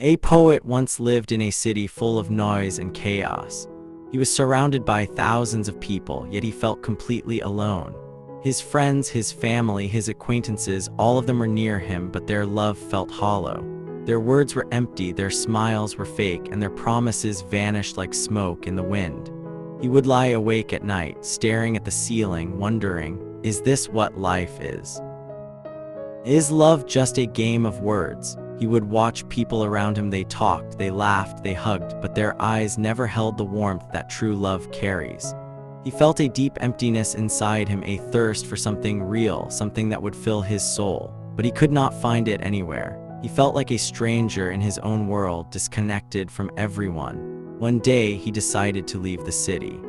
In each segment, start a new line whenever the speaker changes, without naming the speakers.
A poet once lived in a city full of noise and chaos. He was surrounded by thousands of people, yet he felt completely alone. His friends, his family, his acquaintances, all of them were near him, but their love felt hollow. Their words were empty, their smiles were fake, and their promises vanished like smoke in the wind. He would lie awake at night, staring at the ceiling, wondering, is this what life is? Is love just a game of words? He would watch people around him. They talked, they laughed, they hugged, but their eyes never held the warmth that true love carries. He felt a deep emptiness inside him, a thirst for something real, something that would fill his soul. But he could not find it anywhere. He felt like a stranger in his own world, disconnected from everyone. One day, he decided to leave the city.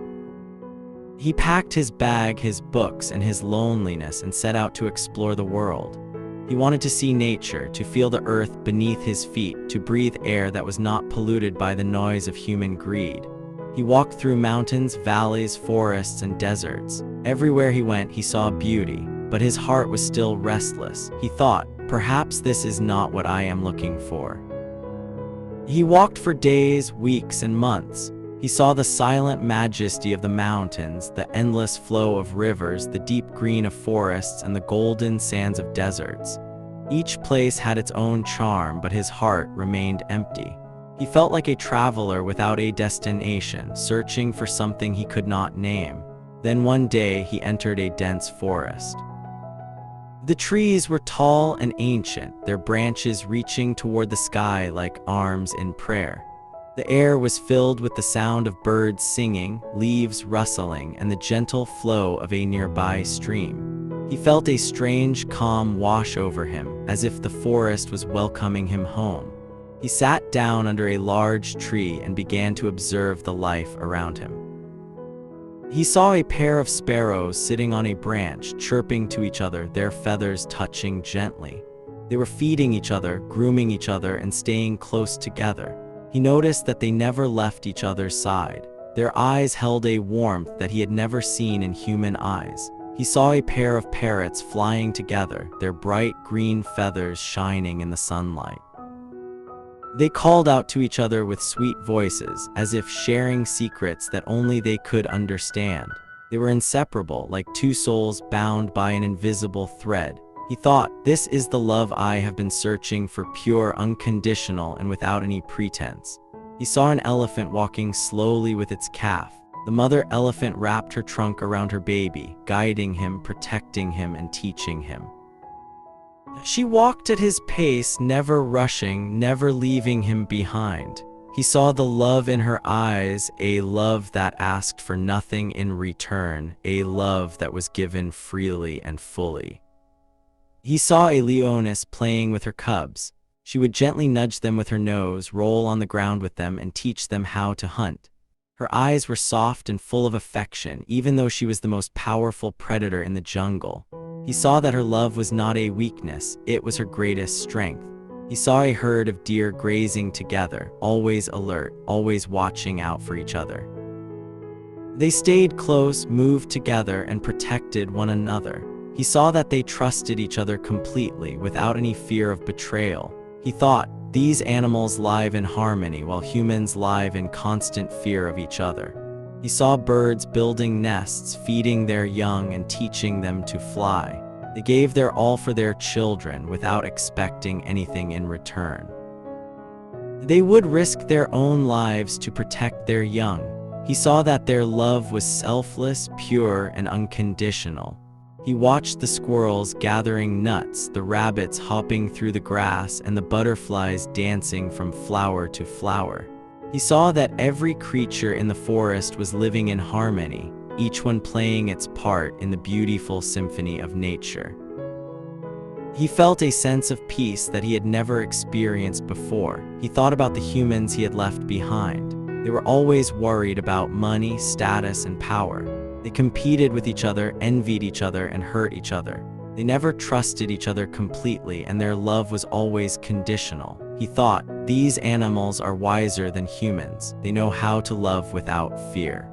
He packed his bag, his books, and his loneliness and set out to explore the world. He wanted to see nature, to feel the earth beneath his feet, to breathe air that was not polluted by the noise of human greed. He walked through mountains, valleys, forests, and deserts. Everywhere he went, he saw beauty, but his heart was still restless. He thought, perhaps this is not what I am looking for. He walked for days, weeks, and months. He saw the silent majesty of the mountains, the endless flow of rivers, the deep green of forests, and the golden sands of deserts. Each place had its own charm, but his heart remained empty. He felt like a traveler without a destination, searching for something he could not name. Then one day, he entered a dense forest. The trees were tall and ancient, their branches reaching toward the sky like arms in prayer. The air was filled with the sound of birds singing, leaves rustling, and the gentle flow of a nearby stream. He felt a strange calm wash over him, as if the forest was welcoming him home. He sat down under a large tree and began to observe the life around him. He saw a pair of sparrows sitting on a branch, chirping to each other, their feathers touching gently. They were feeding each other, grooming each other, and staying close together. He noticed that they never left each other's side. Their eyes held a warmth that he had never seen in human eyes. He saw a pair of parrots flying together, their bright green feathers shining in the sunlight. They called out to each other with sweet voices, as if sharing secrets that only they could understand. They were inseparable, like two souls bound by an invisible thread. He thought, this is the love I have been searching for, pure, unconditional, and without any pretense. He saw an elephant walking slowly with its calf. The mother elephant wrapped her trunk around her baby, guiding him, protecting him, and teaching him. She walked at his pace, never rushing, never leaving him behind. He saw the love in her eyes, a love that asked for nothing in return, a love that was given freely and fully. He saw a leoness playing with her cubs. She would gently nudge them with her nose, roll on the ground with them, and teach them how to hunt. Her eyes were soft and full of affection, even though she was the most powerful predator in the jungle. He saw that her love was not a weakness, it was her greatest strength. He saw a herd of deer grazing together, always alert, always watching out for each other. They stayed close, moved together, and protected one another. He saw that they trusted each other completely, without any fear of betrayal. He thought, these animals live in harmony while humans live in constant fear of each other. He saw birds building nests, feeding their young and teaching them to fly. They gave their all for their children without expecting anything in return. They would risk their own lives to protect their young. He saw that their love was selfless, pure, and unconditional. He watched the squirrels gathering nuts, the rabbits hopping through the grass, and the butterflies dancing from flower to flower. He saw that every creature in the forest was living in harmony, each one playing its part in the beautiful symphony of nature. He felt a sense of peace that he had never experienced before. He thought about the humans he had left behind. They were always worried about money, status, and power. They competed with each other, envied each other, and hurt each other. They never trusted each other completely, and their love was always conditional. He thought, these animals are wiser than humans. They know how to love without fear.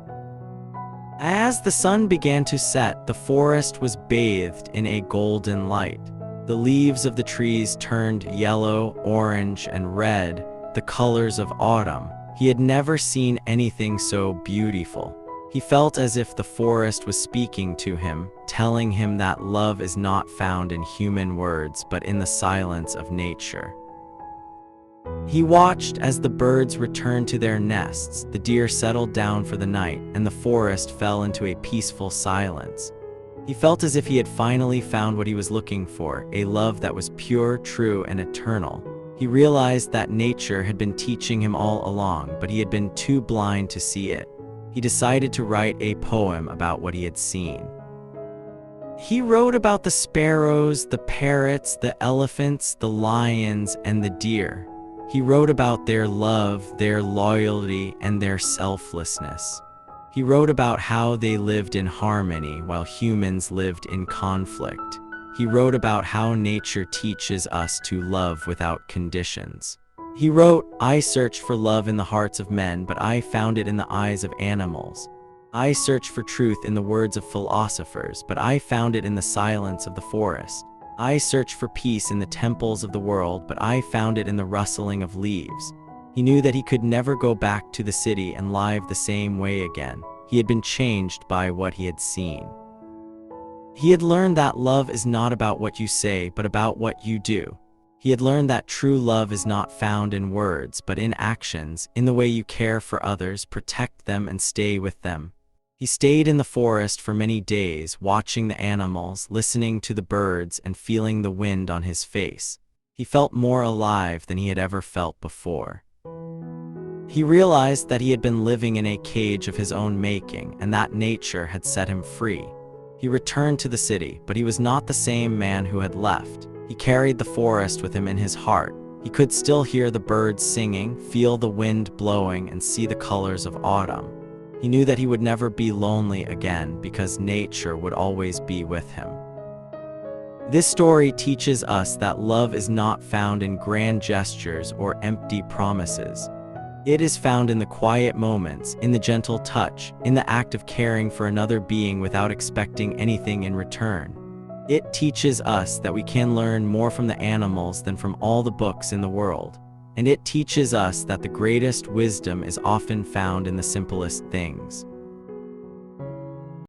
As the sun began to set, the forest was bathed in a golden light. The leaves of the trees turned yellow, orange, and red, the colors of autumn. He had never seen anything so beautiful. He felt as if the forest was speaking to him, telling him that love is not found in human words but in the silence of nature. He watched as the birds returned to their nests, the deer settled down for the night, and the forest fell into a peaceful silence. He felt as if he had finally found what he was looking for, a love that was pure, true, and eternal. He realized that nature had been teaching him all along, but he had been too blind to see it. He decided to write a poem about what he had seen. He wrote about the sparrows, the parrots, the elephants, the lions, and the deer. He wrote about their love, their loyalty, and their selflessness. He wrote about how they lived in harmony while humans lived in conflict. He wrote about how nature teaches us to love without conditions. He wrote, "I searched for love in the hearts of men, but I found it in the eyes of animals. I searched for truth in the words of philosophers, but I found it in the silence of the forest. I searched for peace in the temples of the world, but I found it in the rustling of leaves." He knew that he could never go back to the city and live the same way again. He had been changed by what he had seen. He had learned that love is not about what you say, but about what you do. He had learned that true love is not found in words, but in actions, in the way you care for others, protect them, and stay with them. He stayed in the forest for many days, watching the animals, listening to the birds, and feeling the wind on his face. He felt more alive than he had ever felt before. He realized that he had been living in a cage of his own making, and that nature had set him free. He returned to the city, but he was not the same man who had left. He carried the forest with him in his heart. He could still hear the birds singing, feel the wind blowing, and see the colors of autumn. He knew that he would never be lonely again because nature would always be with him. This story teaches us that love is not found in grand gestures or empty promises. It is found in the quiet moments, in the gentle touch, in the act of caring for another being without expecting anything in return. It teaches us that we can learn more from the animals than from all the books in the world. And it teaches us that the greatest wisdom is often found in the simplest things.